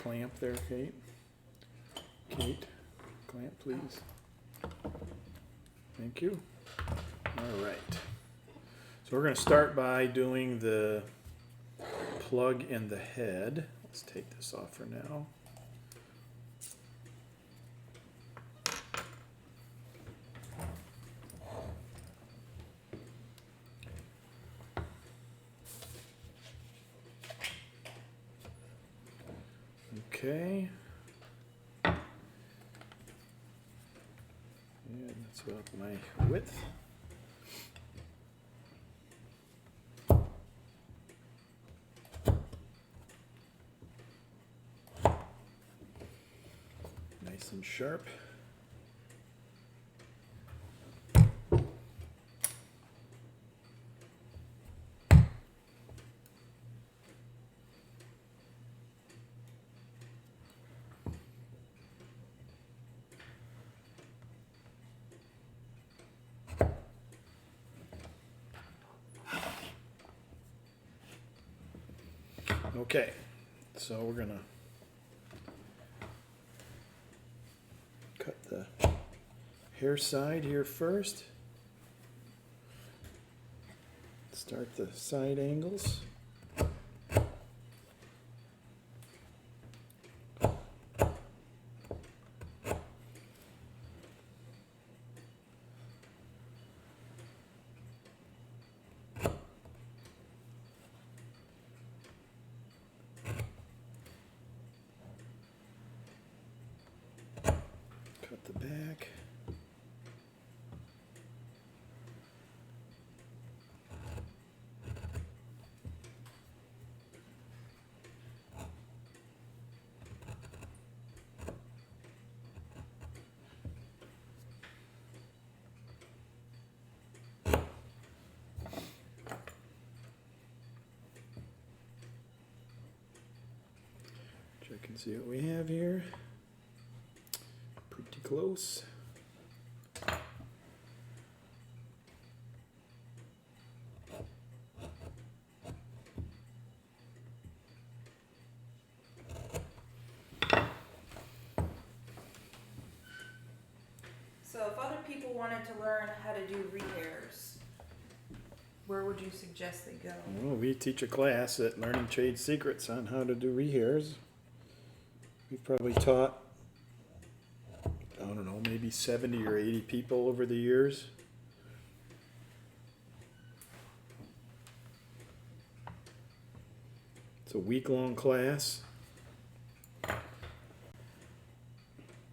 clamp there, Kate. Kate, clamp please. Thank you. All right. So we're going to start by doing the plug in the head. Let's take this off for now. Okay. And that's about my width. Nice and sharp. Okay, so we're gonna cut the hair side here first. Start the side angles. Cut the back. Check and see what we have here. Pretty close. So if other people wanted to learn how to do rehairs, where would you suggest they go? Well, we teach a class at Learning Trade Secrets on how to do rehairs. We've probably taught, I don't know, maybe 70 or 80 people over the years. It's a week-long class.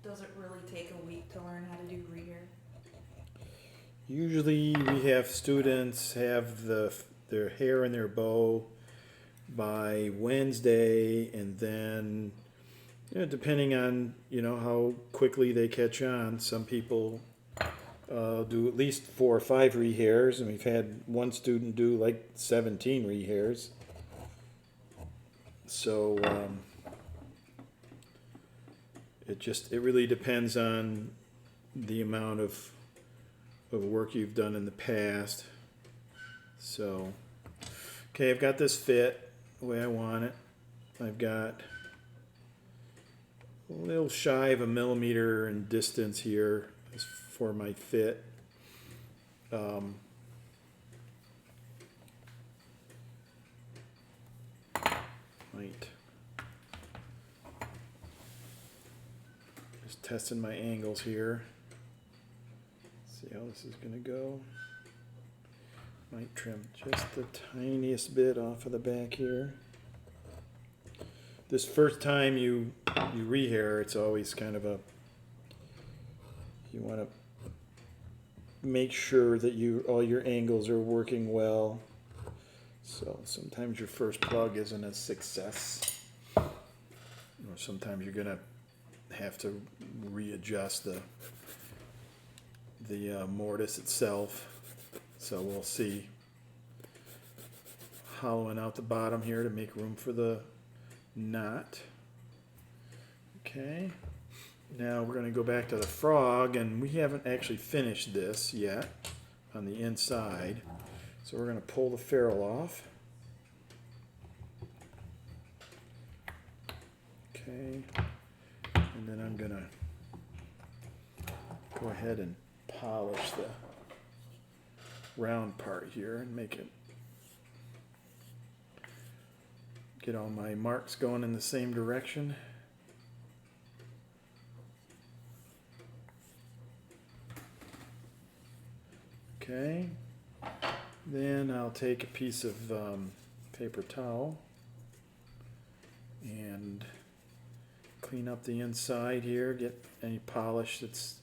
Does it really take a week to learn how to do rehair? Usually we have students have their hair in their bow by Wednesday, and then depending on how quickly they catch on, some people do at least 4 or 5 rehairs, and we've had one student do like 17 rehairs. So it really depends on the amount of work you've done in the past. So, okay, I've got this fit the way I want it. I've got a little shy of 1 millimeter in distance here for my fit. Might just testing my angles here. See how this is going to go. Might trim just the tiniest bit off of the back here. This first time you rehair, it's always kind of you want to make sure that all your angles are working well. So sometimes your first plug isn't a success, or sometimes you're gonna have to readjust the mortise itself. So we'll see. Hollowing out the bottom here to make room for the knot. Okay. Now we're going to go back to the frog, and we haven't actually finished this yet on the inside. So we're going to pull the ferrule off. Okay, and then I'm gonna go ahead and polish the round part here and get all my marks going in the same direction. Okay, then I'll take a piece of paper towel and clean up the inside here, get any polish that's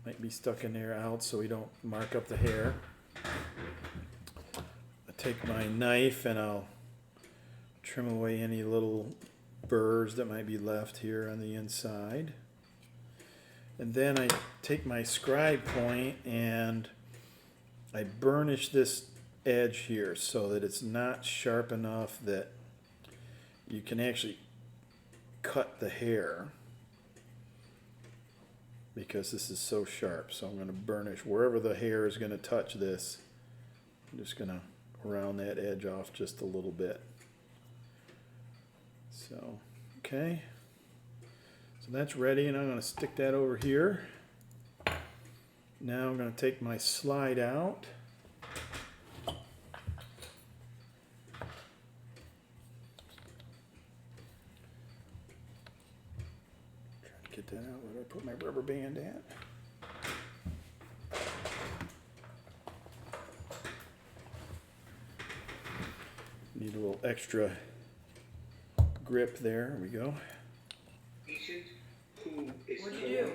might be stuck in there out so we don't mark up the hair. I take my knife and I'll trim away any little burrs that might be left here on the inside. And then I take my scribe point and I burnish this edge here so that it's not sharp enough that you can actually cut the hair, because this is so sharp. So I'm going to burnish wherever the hair is going to touch this. I'm just going to round that edge off just a little bit. So, okay. So that's ready, and I'm going to stick that over here. Now I'm going to take my slide out. Try to get that out. Where do I put my rubber band at? Need a little extra grip there. There we go. What'd you do?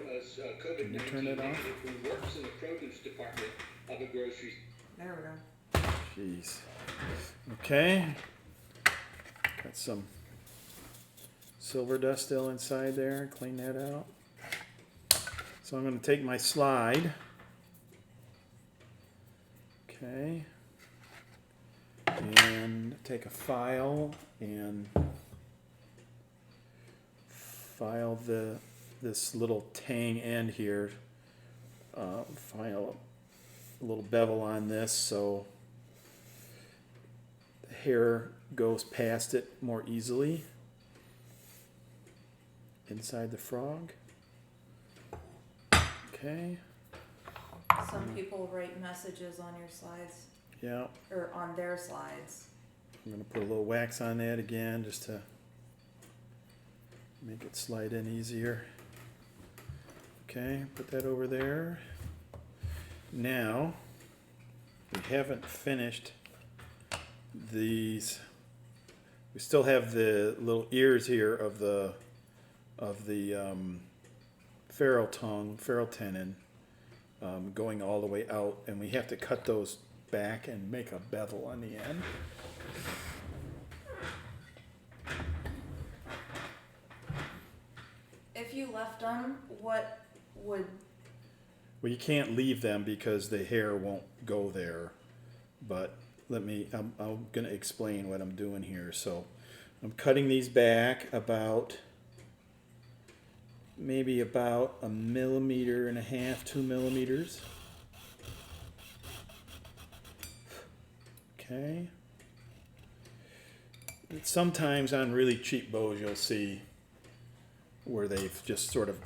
Can you turn it off? Who works in the produce department of a grocery. There we go. Jeez. Okay. Got some silver dust still inside there. Clean that out. So I'm going to take my slide. Okay. And take a file and file this little tang end here. File a little bevel on this so the hair goes past it more easily inside the frog. Okay. Some people write messages on your slides, Yeah. or on their slides. I'm going to put a little wax on that again just to make it slide in easier. Okay, put that over there. Now, we haven't finished these. We still have the little ears here of the ferrule tenon going all the way out, and we have to cut those back and make a bevel on the end. If you left them, what would... Well, you can't leave them because the hair won't go there. But I'm going to explain what I'm doing here. So I'm cutting these back maybe about 1.5 millimeters, 2 millimeters. Okay. Sometimes on really cheap bows you'll see where they've just sort of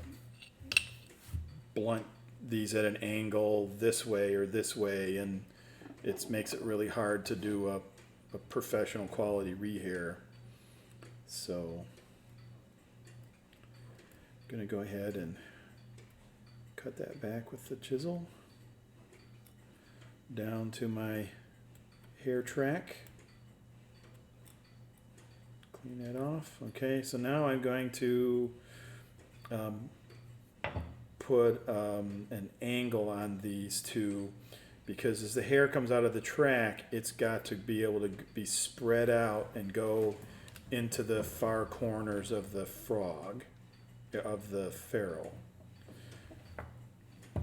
blunt these at an angle this way or this way, and it makes it really hard to do a professional quality rehair. So I'm going to go ahead and cut that back with the chisel down to my hair track. Clean that off. Okay, so now I'm going to put an angle on these two, because as the hair comes out of the track, it's got to be able to be spread out and go into the far corners of the frog, of the ferrule.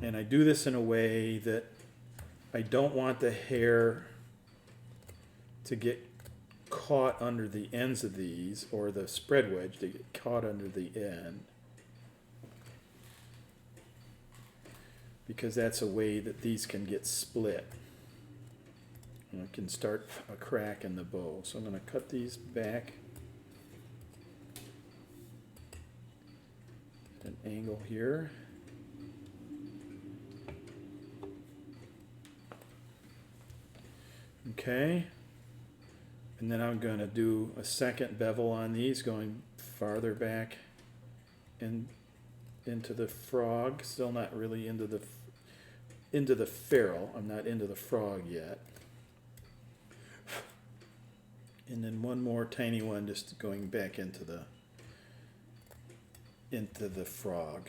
And I do this in a way that I don't want the hair to get caught under the ends of these, or the spread wedge to get caught under the end, because that's a way that these can get split and it can start a crack in the bow. So I'm going to cut these back angle here. Okay. And then I'm going to do a second bevel on these, going farther back into the frog. Still not really into the ferrule. I'm not into the frog yet. And then one more tiny one, just going back into the frog,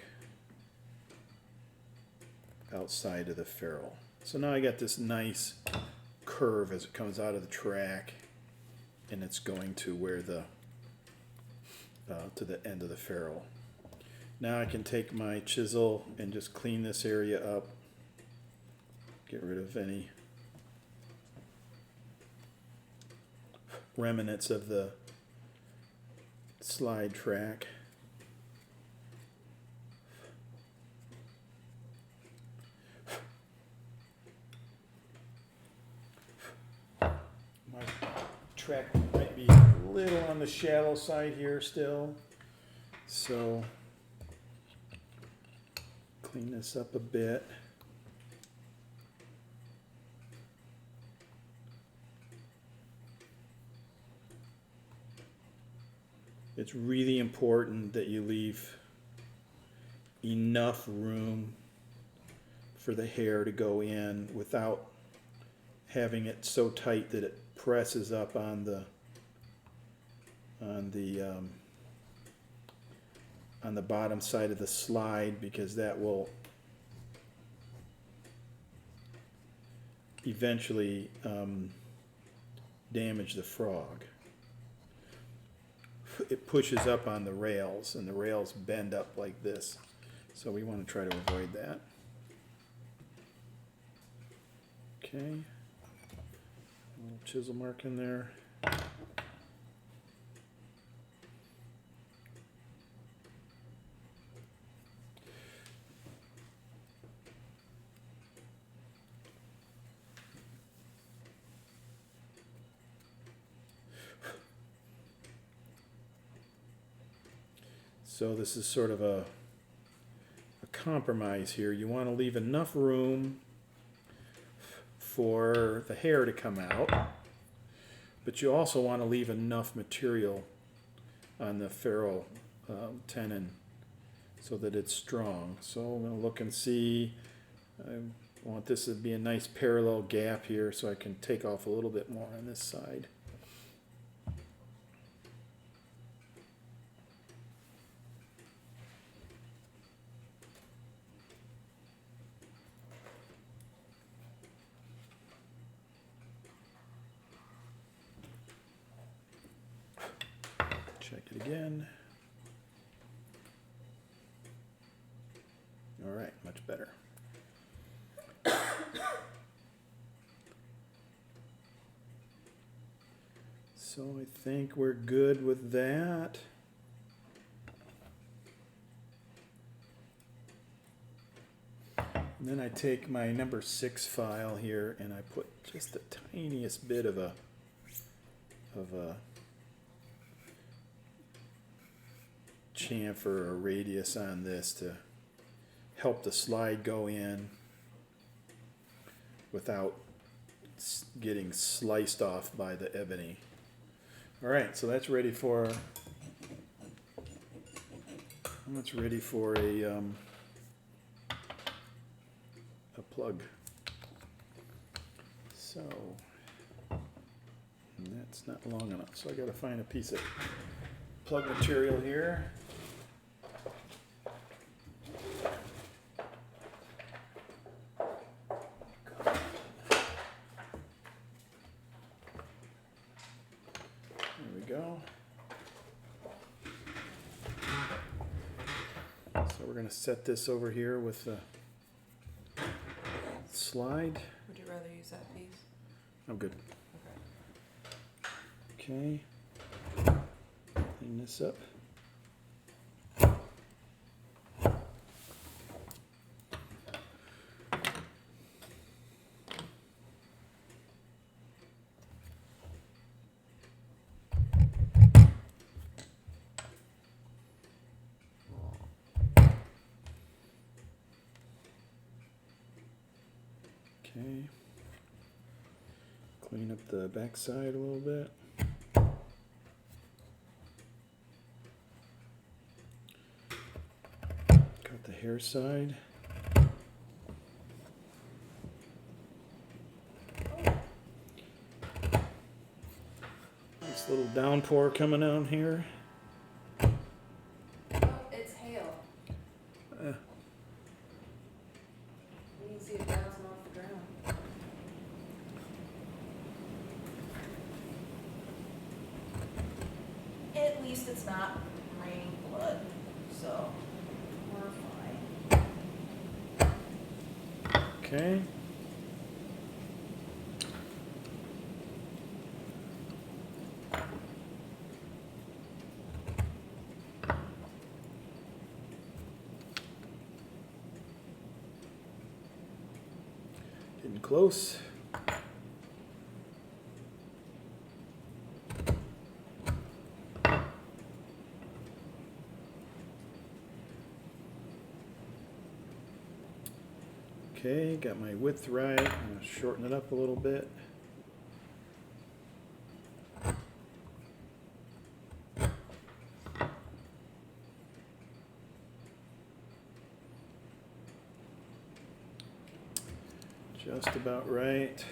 outside of the ferrule. So now I got this nice curve as it comes out of the track, and it's going to where to the end of the ferrule. Now I can take my chisel and just clean this area up, get rid of any remnants of the slide track. My track might be a little on the shallow side here still, so clean this up a bit. It's really important that you leave enough room for the hair to go in without having it so tight that it presses up on the bottom side of the slide, because that will eventually damage the frog. It pushes up on the rails, and the rails bend up like this, so we want to try to avoid that. Okay, a little chisel mark in there. So this is sort of a compromise here. You want to leave enough room for the hair to come out, but you also want to leave enough material on the ferrule tenon so that it's strong. So I'm going to look and see. I want this to be a nice parallel gap here so I can take off a little bit more on this side. Check it again. All right, much better. So I think we're good with that. And then I take my number 6 file here and I put just the tiniest bit of a chamfer or radius on this to help the slide go in without getting sliced off by the ebony. All right, so that's ready for a plug. So that's not long enough, so I got to find a piece of plug material here. There we go. So we're going to set this over here with the slide. Would you rather use that piece? I'm good. Okay. Okay. Clean this up. Okay. Clean up the backside a little bit. Got the hair side. Nice little downpour coming down here. Oh, it's hail. Uh, You can see it bouncing off the ground. At least it's not raining blood, so we're fine. okay. Getting close. Okay, got my width right. I'm going to shorten it up a little bit. Just about right.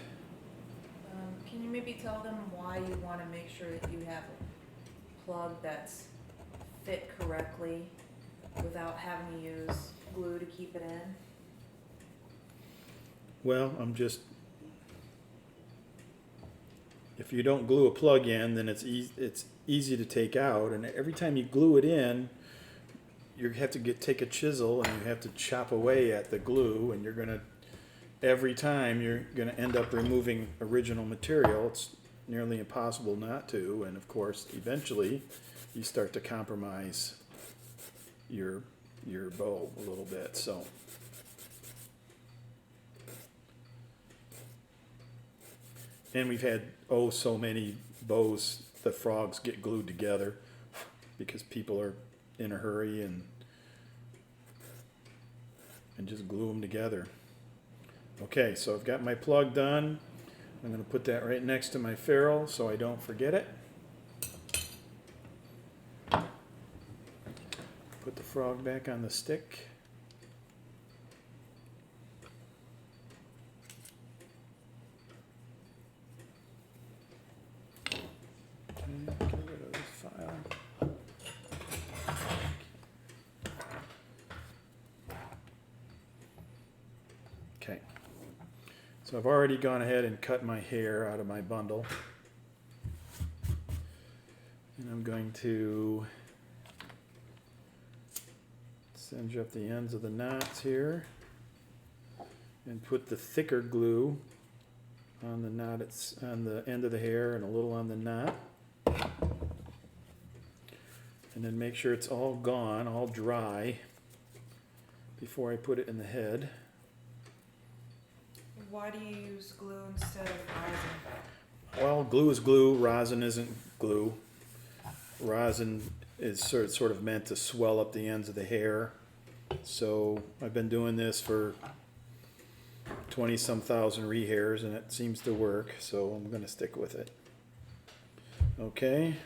Can you maybe tell them why you want to make sure that you have a plug that's fit correctly without having to use glue to keep it in? Well, if you don't glue a plug in, then it's easy to take out, and every time you glue it in, you have to take a chisel and you have to chop away at the glue, and every time you're gonna end up removing original material. It's nearly impossible not to, and of course, eventually, you start to compromise your bow a little bit. So. And we've had so many bows, the frogs get glued together because people are in a hurry and just glue them together. Okay, so I've got my plug done. I'm going to put that right next to my ferrule so I don't forget it. Put the frog back on the stick. Get rid of this file. Okay, so I've already gone ahead and cut my hair out of my bundle, and I'm going to singe up the ends of the knots here and put the thicker glue on the knot, it's on the end of the hair and a little on the knot. And then make sure it's all gone, all dry, before I put it in the head. Why do you use glue instead of rosin? Well, glue is glue, rosin isn't glue. Rosin is sort of meant to swell up the ends of the hair. So I've been doing this for 20-some thousand rehairs, and it seems to work, so I'm going to stick with it. Okay.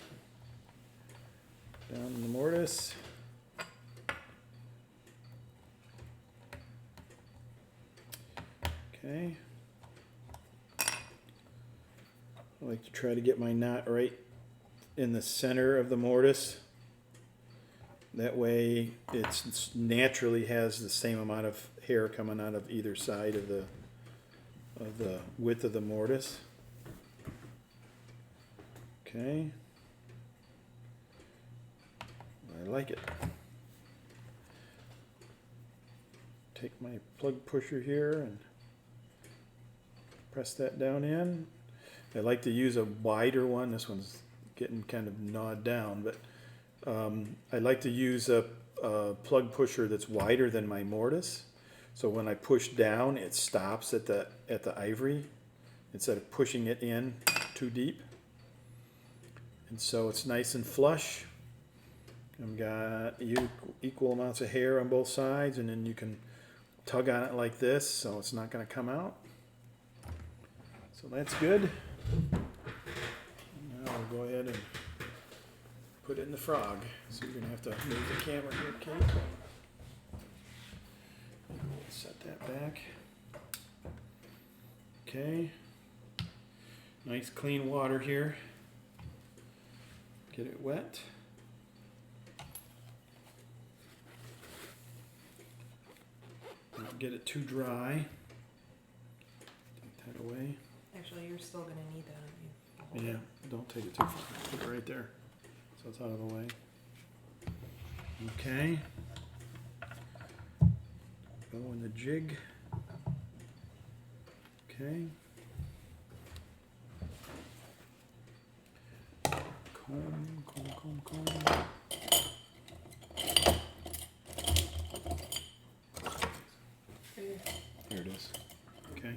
Down in the mortise. Okay. I like to try to get my knot right in the center of the mortise. That way it's naturally has the same amount of hair coming out of either side of the width of the mortise. Okay. I like it. Take my plug pusher here and press that down in. I like to use a wider one. This one's getting kind of gnawed down, but I like to use a plug pusher that's wider than my mortise. So when I push down, it stops at the ivory instead of pushing it in too deep. And so it's nice and flush. I've got equal amounts of hair on both sides, and then you can tug on it like this so it's not going to come out. So that's good. Now we'll go ahead and put it in the frog. So you're gonna have to move the camera here, Kate. We'll set that back. Okay. Nice clean water here. Get it wet. Don't get it too dry. Take that away. Actually, you're still gonna need that, aren't you? Yeah, don't take it too far. Put it right there. So it's out of the way. Okay. Go in the jig. Okay. Comb. There it is. Okay.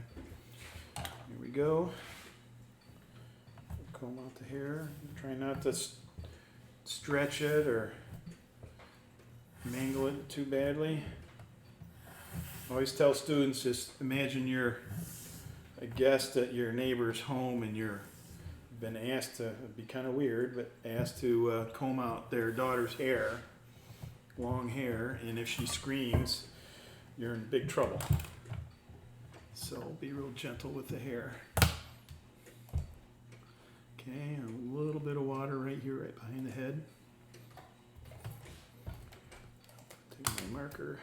Here we go. Comb out the hair. Try not to stretch it or mangle it too badly. I always tell students, just imagine you're a guest at your neighbor's home and you're been asked to, it'd be kind of weird, but asked to comb out their daughter's hair, long hair, and if she screams, you're in big trouble. So be real gentle with the hair. Okay, a little bit of water right here, right behind the head. Take my marker.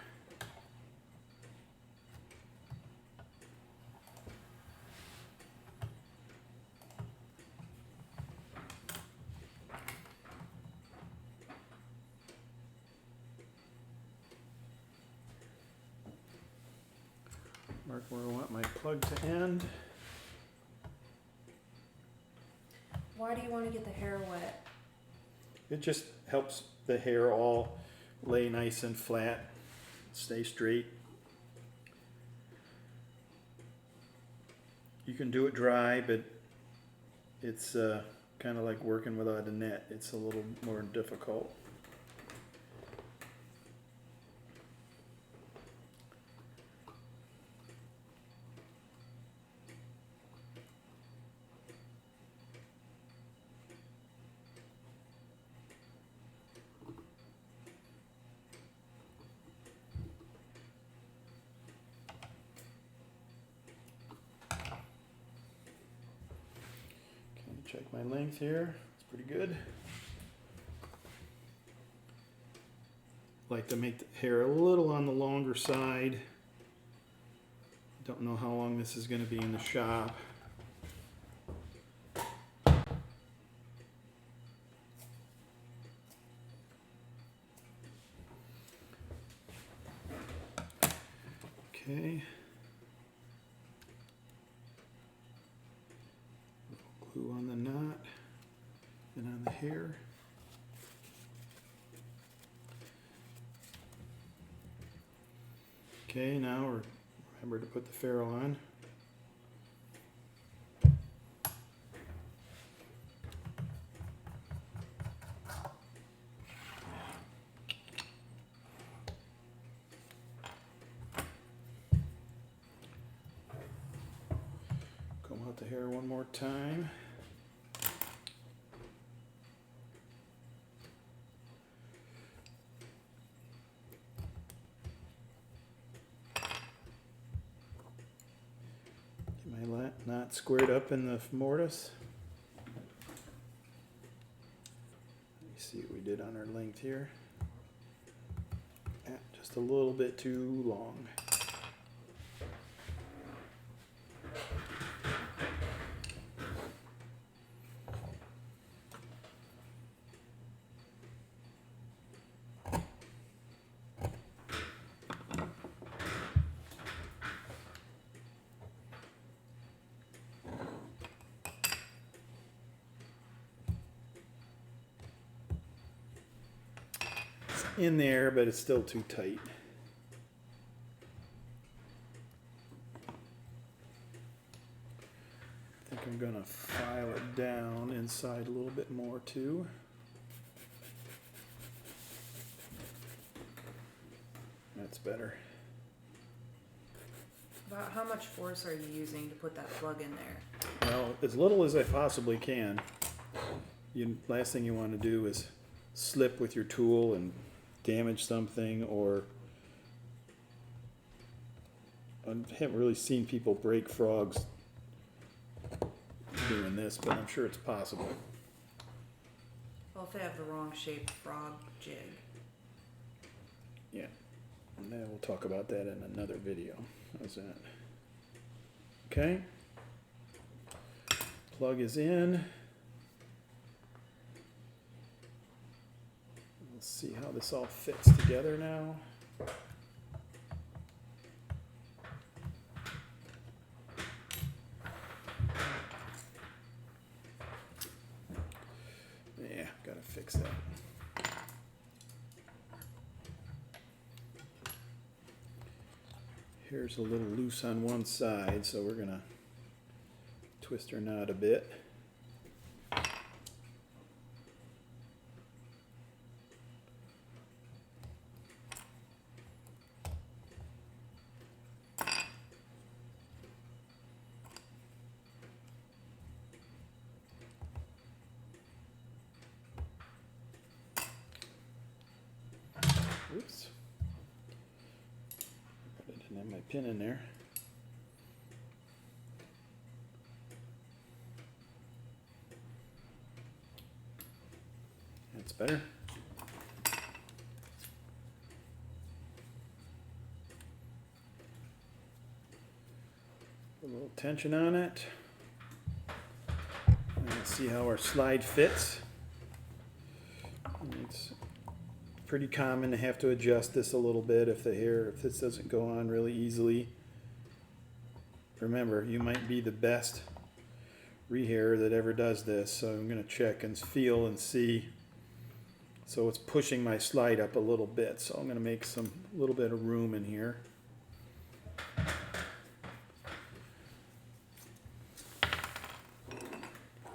Mark where I want my plug to end. Why do you want to get the hair wet? It just helps the hair all lay nice and flat, stay straight. You can do it dry, but it's kind of like working without a net. It's a little more difficult. Check my length here, it's pretty good. Like to make the hair a little on the longer side. Don't know how long this is going to be in the shop. Okay. Glue on the knot and on the hair. Okay, now remember to put the ferrule on. Comb out the hair one more time. Get my knot squared up in the mortise. Let me see what we did on our length here. Just a little bit too long. In there, but it's still too tight. I think I'm gonna file it down inside a little bit more too. That's better. About how much force are you using to put that plug in there? Well, as little as I possibly can. Last thing you want to do is slip with your tool and damage something, or I haven't really seen people break frogs doing this, but I'm sure it's possible. Well, if they have the wrong shaped frog jig. Yeah, and then we'll talk about that in another video. How's that? Okay. Plug is in. Let's see how this all fits together now. Yeah, gotta fix that. Here's a little loose on one side, so we're gonna twist her knot a bit. Oops. I didn't have my pin in there. That's better. Put a little tension on it. And let's see how our slide fits. It's pretty common to have to adjust this a little bit if this doesn't go on really easily. Remember, you might be the best rehair that ever does this, so I'm going to check and feel and see. So it's pushing my slide up a little bit, so I'm going to make a little bit of room in here.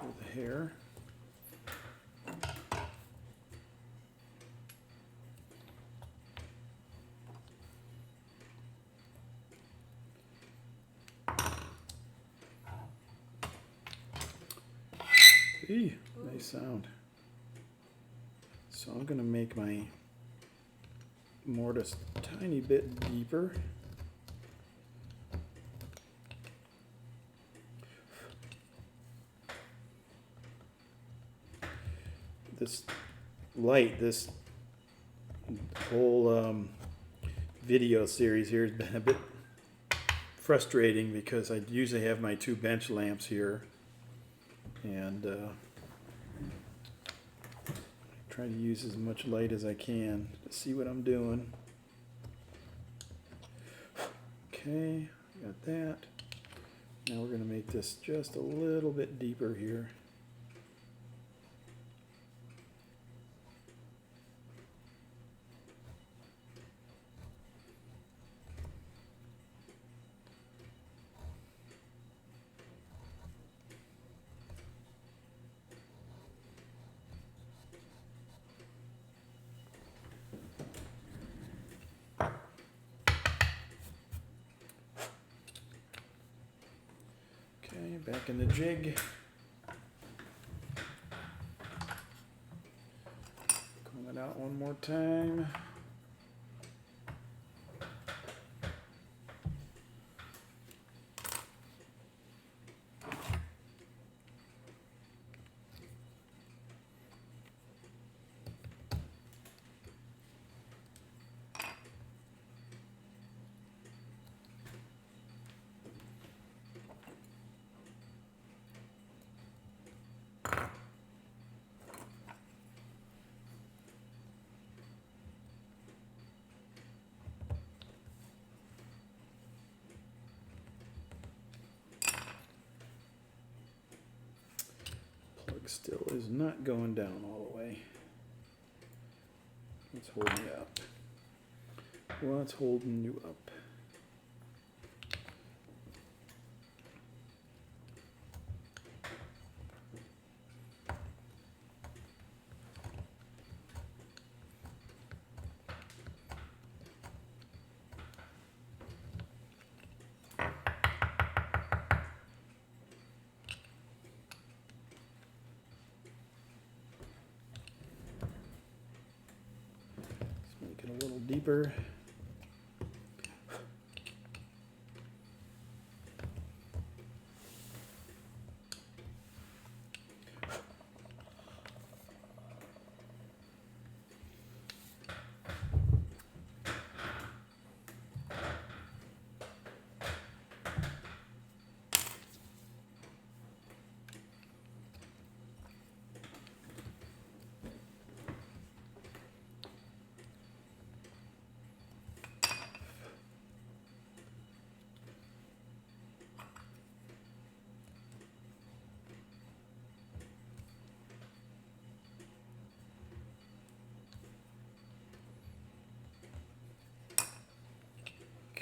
With the hair. Eee, nice sound. So I'm going to make my mortise a tiny bit deeper. This whole video series here has been a bit frustrating because I usually have my two bench lamps here, and try to use as much light as I can to see what I'm doing. Okay, got that. Now we're going to make this just a little bit deeper here. Okay, back in the jig. Comb it out one more time. Still is not going down all the way. What's holding you up? What's holding you up? deeper.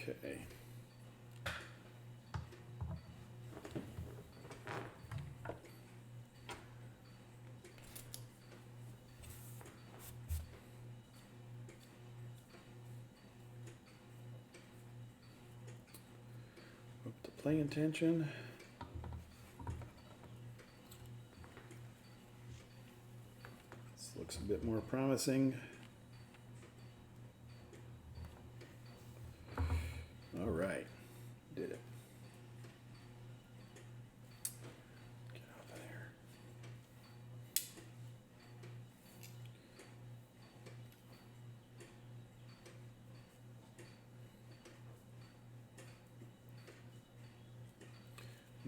Okay. Up to playing tension. This looks a bit more promising. All right, did it. Get off of there.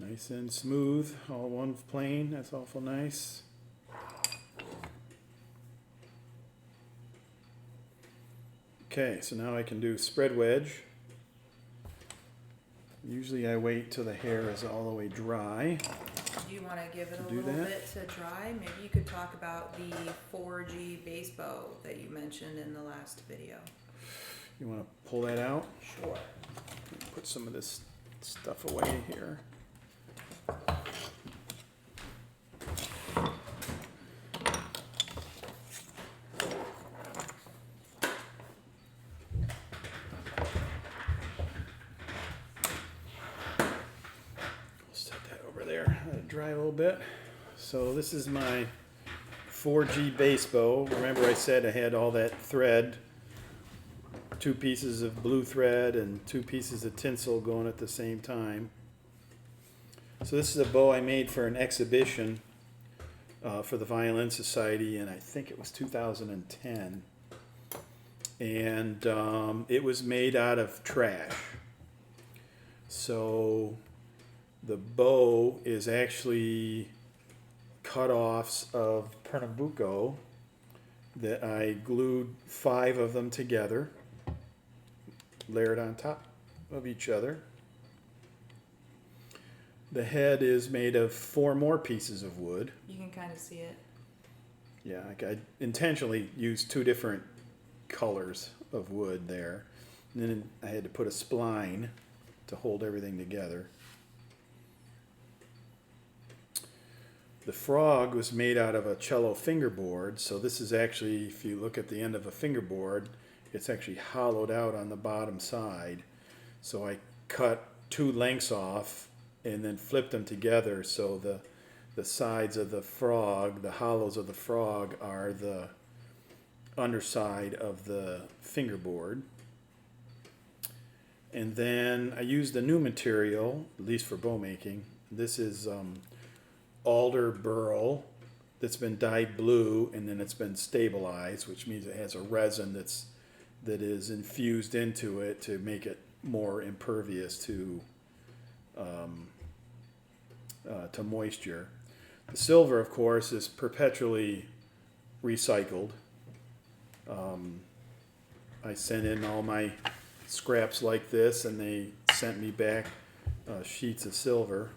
Nice and smooth, all one plane. That's awful nice. Okay, so now I can do spread wedge. Usually I wait till the hair is all the way dry. Do you want to give it a do little that? bit to dry? Maybe you could talk about the 4G base bow that you mentioned in the last video. You want to pull that out? Sure. Put some of this stuff away here. Set that over there. Let it dry a little bit. So this is my 4G base bow. Remember I said I had all that thread, 2 pieces of blue thread and 2 pieces of tinsel going at the same time. So this is a bow I made for an exhibition for the Violin Society, and I think it was 2010. And it was made out of trash. So the bow is actually cut-offs of Pernambuco that I glued 5 of them together, layered on top of each other. The head is made of 4 more pieces of wood. You can kind of see it. Yeah, I intentionally used 2 different colors of wood there. And then I had to put a spline to hold everything together. The frog was made out of a cello fingerboard, so this is actually, if you look at the end of a fingerboard, it's actually hollowed out on the bottom side. So I cut 2 lengths off and then flipped them together, so the sides of the frog, the hollows of the frog, are the underside of the fingerboard. And then I used a new material, at least for bow making. This is alder burl that's been dyed blue, and then it's been stabilized, which means it has a resin that is infused into it to make it more impervious to moisture. The silver, of course, is perpetually recycled. I sent in all my scraps like this, and they sent me back sheets of silver.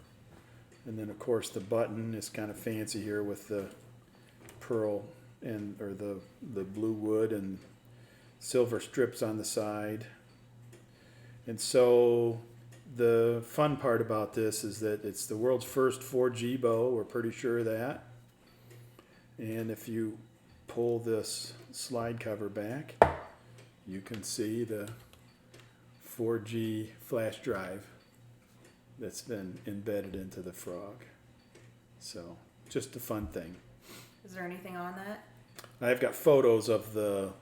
And then, of course, the button is kind of fancy here with the pearl or the blue wood and silver strips on the side. And so the fun part about this is that it's the world's first 4G bow. We're pretty sure of that. And if you pull this slide cover back, you can see the 4G flash drive that's been embedded into the frog. So just a fun thing. Is there anything on that? I've got photos of the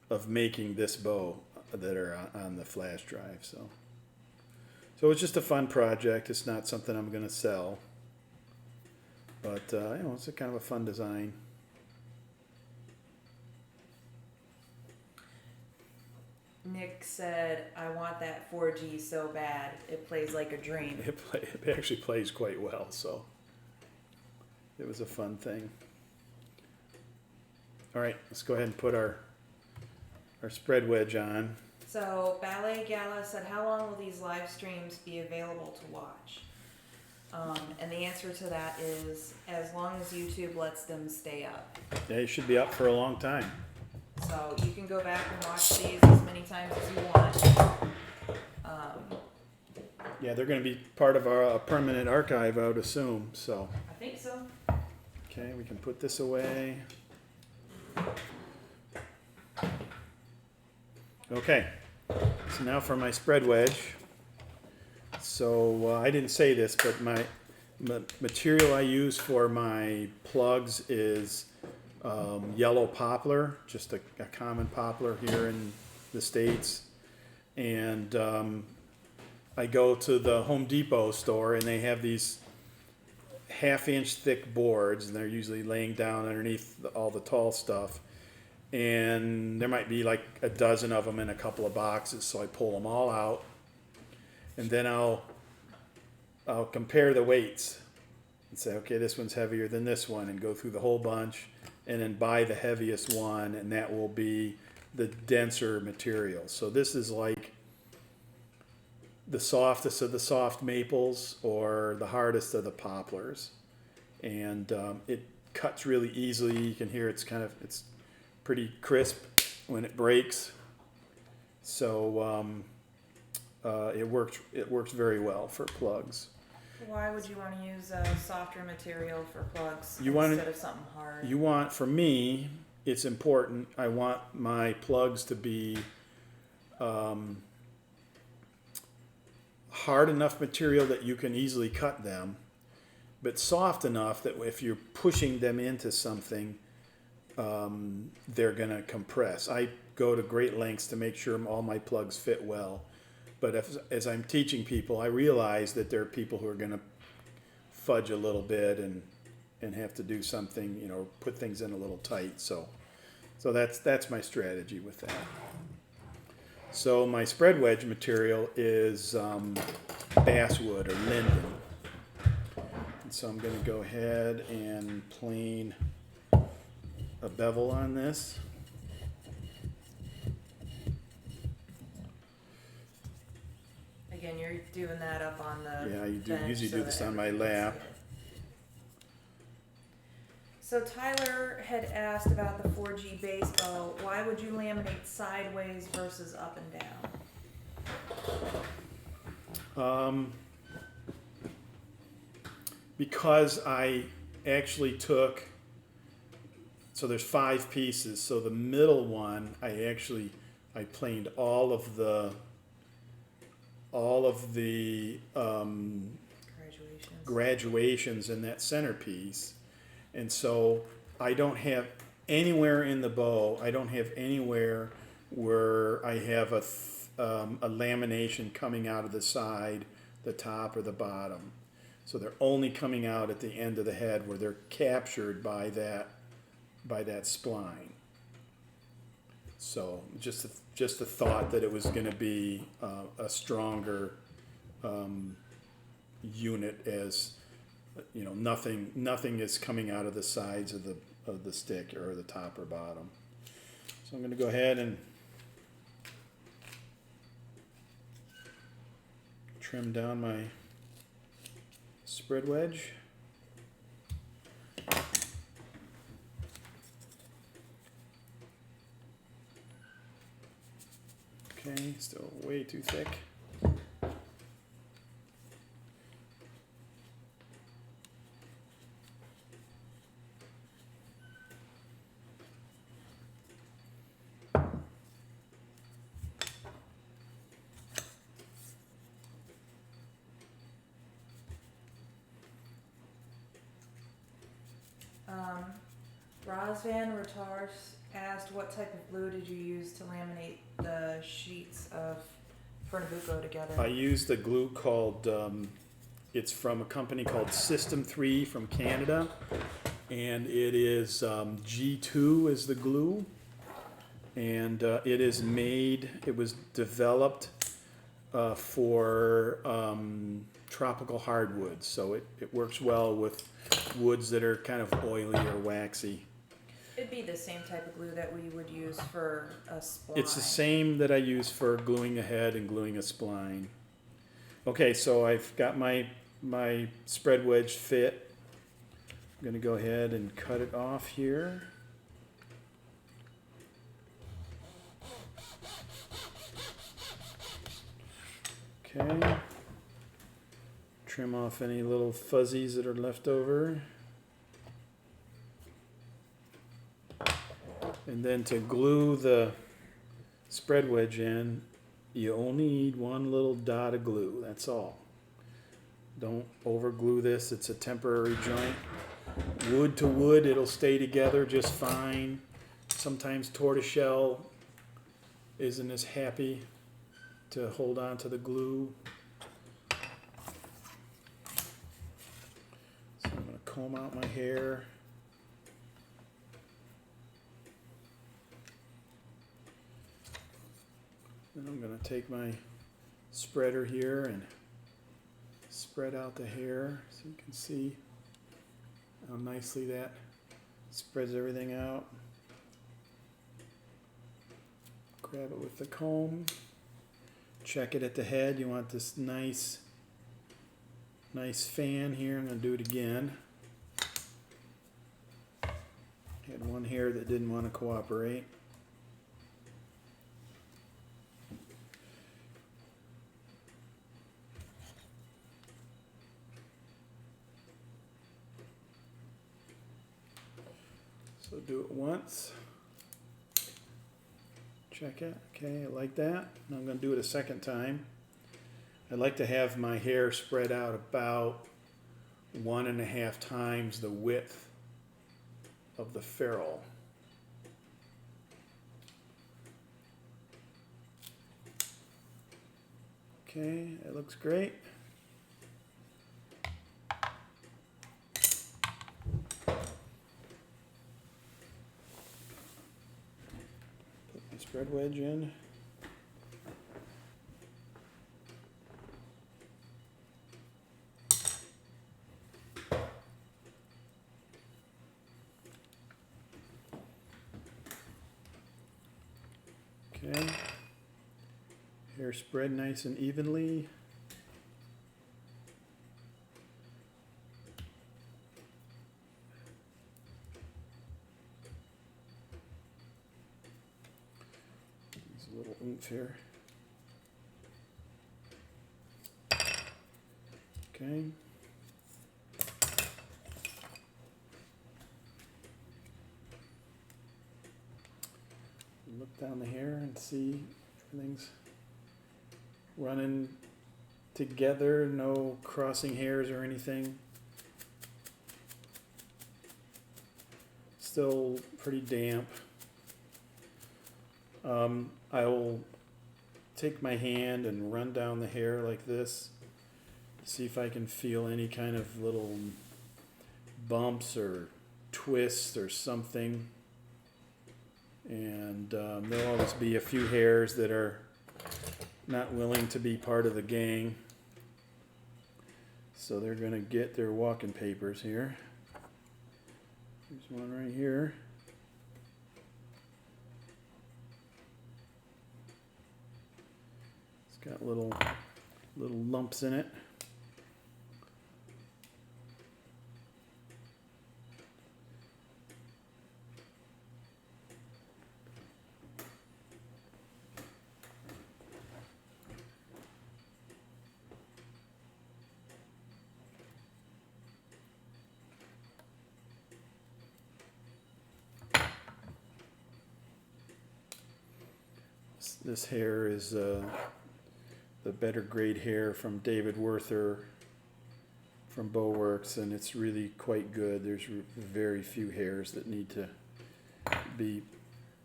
of making this bow that are on the flash drive. So it's just a fun project. It's not something I'm going to sell, but it's a kind of a fun design. Nick said, I want that 4G so bad. It plays like a dream. It actually plays quite well, so it was a fun thing. All right, let's go ahead and put our spread wedge on. So Ballet Gala said, how long will these live streams be available to watch? And the answer to that is as long as YouTube lets them stay up. Yeah, it should be up for a long time. So you can go back and watch these as many times as you want. Yeah, they're going to be part of our permanent archive, I would assume. So I think so. okay, we can put this away. Okay, so now for my spread wedge. So I didn't say this, but my material I use for my plugs is yellow poplar, just a common poplar here in the States. And I go to the Home Depot store and they have these 1/2-inch thick boards, and they're usually laying down underneath all the tall stuff. And there might be like a dozen of them in a couple of boxes, so I pull them all out, and then I'll compare the weights and say, okay, this one's heavier than this one, and go through the whole bunch, and then buy the heaviest one, and that will be the denser material. So this is like the softest of the soft maples or the hardest of the poplars, and it cuts really easily. You can hear it's pretty crisp when it breaks. So it works very well for plugs. Why would you want to use a softer material for plugs instead of something hard? For me, it's important. I want my plugs to be hard enough material that you can easily cut them, but soft enough that if you're pushing them into something, they're going to compress. I go to great lengths to make sure all my plugs fit well. But as I'm teaching people, I realize that there are people who are going to fudge a little bit and have to do something, put things in a little tight. So that's my strategy with that. So my spread wedge material is basswood or linden. And so I'm going to go ahead and plane a bevel on this. Again, you're doing that up on the Yeah, you bench usually so do that this on my everybody can lap. see it. So Tyler had asked about the 4G bass bow. Why would you laminate sideways versus up and down? Because I actually took, so there's 5 pieces. So the middle one, I planed all of the graduations in that centerpiece. And so I don't have anywhere in the bow, I don't have anywhere where I have a lamination coming out of the side, the top, or the bottom. So they're only coming out at the end of the head where they're captured by that spline. So just the thought that it was going to be a stronger unit, as nothing is coming out of the sides of the stick or the top or bottom. So I'm going to go ahead and trim down my spread wedge. Okay, still way too thick. Rosvan Rotars asked what type of glue did you use to laminate the sheets of Pernambuco together? I used a glue called, it's from a company called System 3 from Canada, and it is G2 is the glue, and it is made, it was developed for tropical hardwoods, so it works well with woods that are kind of oily or waxy. It'd be the same type of glue that we would use for a spline. It's the same that I use for gluing a head and gluing a spline. Okay, so I've got my spread wedge fit. I'm going to go ahead and cut it off here. Okay. Trim off any little fuzzies that are left over. And then to glue the spread wedge in, you only need one little dot of glue, that's all. Don't over glue this, it's a temporary joint. Wood to wood, it'll stay together just fine. Sometimes tortoiseshell isn't as happy to hold on to the glue. So I'm going to comb out my hair. Then I'm going to take my spreader here and spread out the hair so you can see how nicely that spreads everything out. Grab it with the comb. Check it at the head. You want this nice fan here. I'm going to do it again. Had one hair that didn't want to cooperate. So do it once. Check it. Okay, I like that. Now I'm going to do it a second time. I like to have my hair spread out about 1.5 times the width of the ferrule. Okay, that looks great. Spread wedge in. Okay. Hair spread nice and evenly. A little oomph here. Okay. Look down the hair and see everything's running together, no crossing hairs or anything. Still pretty damp. I will take my hand and run down the hair like this, see if I can feel any kind of little bumps or twists or something. And there'll always be a few hairs that are not willing to be part of the gang. So they're going to get their walking papers here. There's one right here. Got little lumps in it. This hair is the better grade hair from David Werther from Bowworks, and it's really quite good. There's very few hairs that need to be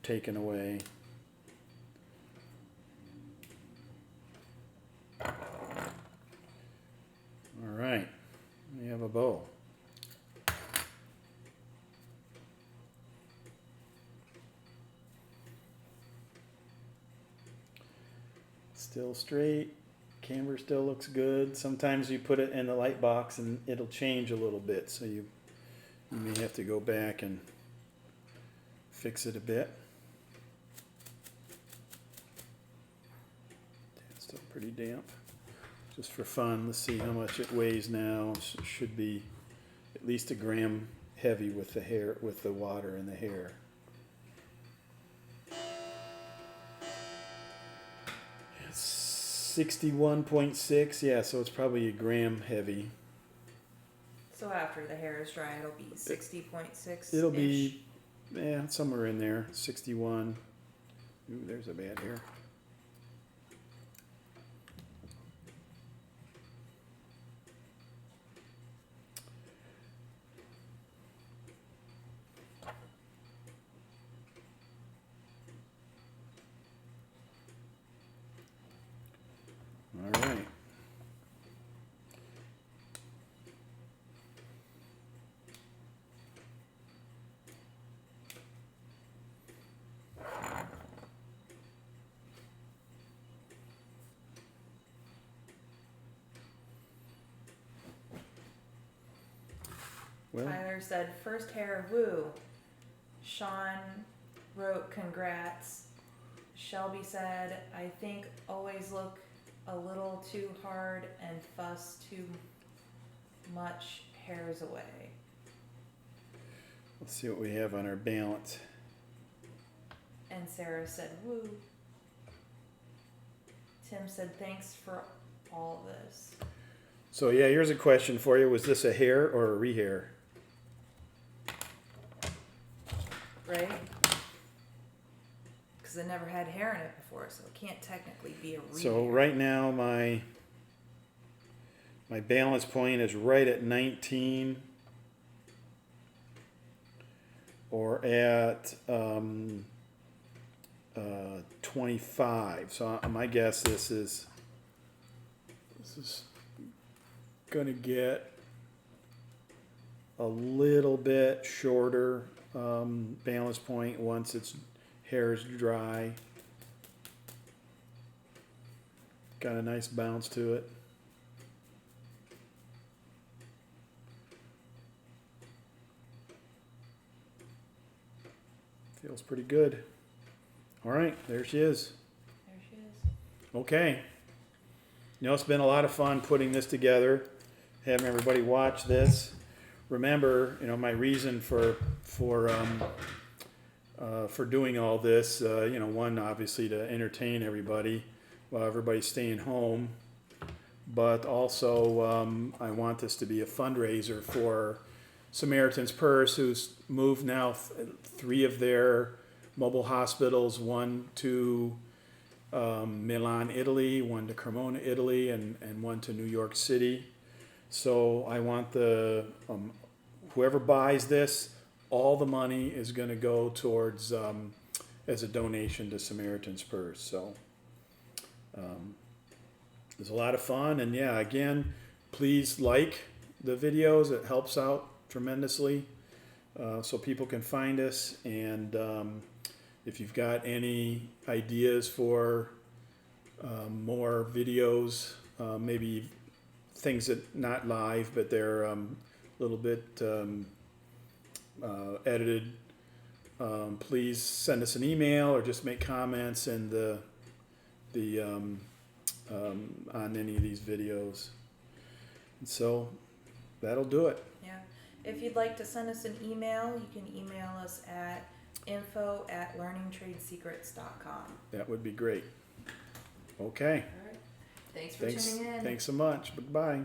taken away. All right, we have a bow. Still straight, camber still looks good. Sometimes you put it in the light box and it'll change a little bit, so you may have to go back and fix it a bit. It's still pretty damp. Just for fun, let's see how much it weighs now. It should be at least a gram heavy with the hair, with the water in the hair. It's 61.6, yeah, so it's probably a gram heavy. So after the hair is dry, it'll be 60.6. It'll be, yeah, somewhere in there, 61. Ooh, there's a bad hair. All right. Well, Tyler said, first hair, woo. Sean wrote, congrats. Shelby said, I think always look a little too hard and fuss too much, hairs away. let's see what we have on our balance. And Sarah said, woo. Tim said, thanks for all this. So yeah, here's a question for you. Was this a hair or a rehair? Right? Because I never had hair in it before, so it can't technically be a rehair. So right now my balance point is right at 19 or at 25. So my guess this is gonna get a little bit shorter balance point once its hair is dry. Got a nice bounce to it. Feels pretty good. All right, there she is. There she is. Okay. You know, it's been a lot of fun putting this together, having everybody watch this. Remember, you know, my reason for doing all this, you know, one, obviously to entertain everybody while everybody's staying home, but also I want this to be a fundraiser for Samaritan's Purse, who's moved now 3 of their mobile hospitals, one to Milan, Italy, one to Cremona, Italy, and one to New York City. So I want the whoever buys this, all the money is going to go towards as a donation to Samaritan's Purse. So it's a lot of fun, and yeah, again, please like the videos. It helps out tremendously, so people can find us. And if you've got any ideas for more videos, maybe things that not live, but they're a little bit edited, please send us an email or just make comments in the on any of these videos. And so that'll do it. Yeah. If you'd like to send us an email, you can email us at info@learningtradesecrets.com. That would be great. Okay. All right. Thanks for tuning in. Thanks so much. Bye-bye.